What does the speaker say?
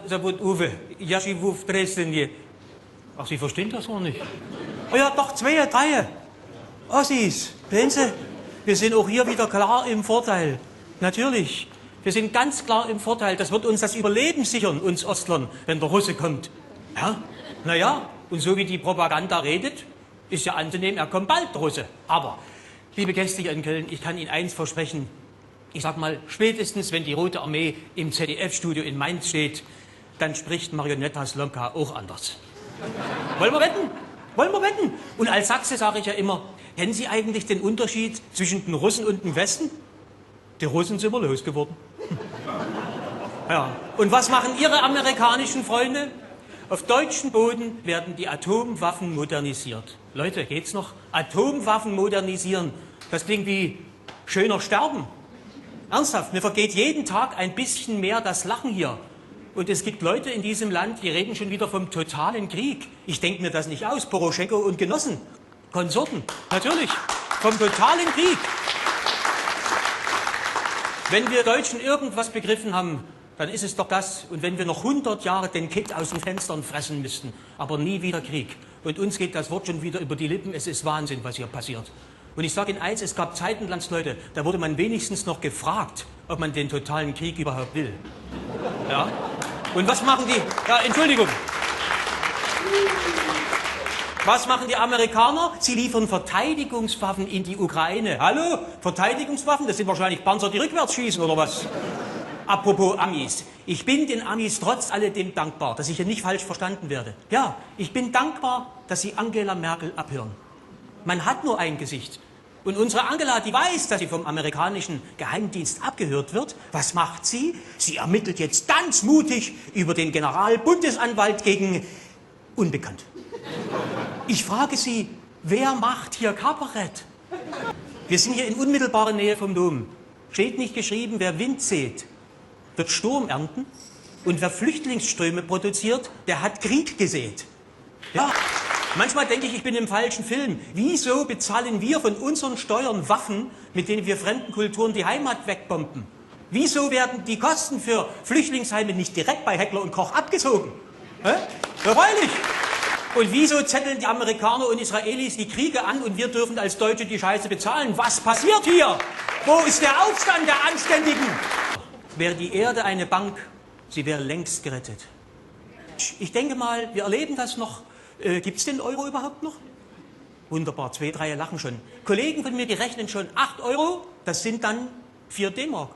Sabut Uwe, Jaschiwuf Dresden. Ach, Sie verstehen das noch nicht? Oh ja, doch, 2, 3. Ossis, sehen Sie? Wir sind auch hier wieder klar im Vorteil. Natürlich. Wir sind ganz klar im Vorteil. Das wird uns das Überleben sichern, uns Ostlern, wenn der Russe kommt. Ja? Naja, und so wie die Propaganda redet, ist ja anzunehmen, er kommt bald, der Russe. Aber, liebe Gäste hier in Köln, ich kann Ihnen eins versprechen. Ich sag mal, spätestens, wenn die Rote Armee im ZDF-Studio in Mainz steht, dann spricht Marionetta Slomka auch anders. Wollen wir wetten? Wollen wir wetten? Und als Sachse sage ich ja immer, kennen Sie eigentlich den Unterschied zwischen den Russen und dem Westen? Die Russen sind wir losgeworden. Ja. Und was machen Ihre amerikanischen Freunde? Auf deutschem Boden werden die Atomwaffen modernisiert. Leute, geht's noch? Atomwaffen modernisieren. Das klingt wie schöner sterben. Ernsthaft, mir vergeht jeden Tag ein bisschen mehr das Lachen hier. Und es gibt Leute in diesem Land, die reden schon wieder vom totalen Krieg. Ich denke mir das nicht aus. Poroschenko und Genossen, Konsorten, natürlich, vom totalen Krieg. Wenn wir Deutschen irgendwas begriffen haben, dann ist es doch das. Und wenn wir noch 100 Jahre den Kitt aus den Fenstern fressen müssten, aber nie wieder Krieg. Und uns geht das Wort schon wieder über die Lippen. Es ist Wahnsinn, was hier passiert. Und ich sage Ihnen eins, es gab Zeiten, Landsleute, da wurde man wenigstens noch gefragt, ob man den totalen Krieg überhaupt will. Ja? Und was machen die? Ja, Entschuldigung. Was machen die Amerikaner? Sie liefern Verteidigungswaffen in die Ukraine. Hallo? Verteidigungswaffen? Das sind wahrscheinlich Panzer, die rückwärts schießen, oder was? Apropos Amis. Ich bin den Amis trotz alledem dankbar, dass ich hier nicht falsch verstanden werde. Ja, ich bin dankbar, dass sie Angela Merkel abhören. Man hat nur ein Gesicht. Und unsere Angela, die weiß, dass sie vom amerikanischen Geheimdienst abgehört wird. Was macht sie? Sie ermittelt jetzt ganz mutig über den Generalbundesanwalt gegen Unbekannt. Ich frage Sie, wer macht hier Kabarett? Wir sind hier in unmittelbarer Nähe vom Dom. Steht nicht geschrieben, wer Wind sät, wird Sturm ernten. Und wer Flüchtlingsströme produziert, der hat Krieg gesät. Ja. Manchmal denke ich bin im falschen Film. Wieso bezahlen wir von unseren Steuern Waffen, mit denen wir fremden Kulturen die Heimat wegbomben? Wieso werden die Kosten für Flüchtlingsheime nicht direkt bei Heckler und Koch abgezogen? Ja, freilich. Und wieso zetteln die Amerikaner und Israelis die Kriege an und wir dürfen als Deutsche die Scheiße bezahlen? Was passiert hier? Wo ist der Aufstand der Anständigen? Wäre die Erde eine Bank, sie wäre längst gerettet. Ich denke mal, wir erleben das noch. Gibt es den Euro überhaupt noch? Wunderbar, 2, 3 lachen schon. Kollegen von mir, die rechnen schon 8 Euro, das sind dann 4 D-Mark.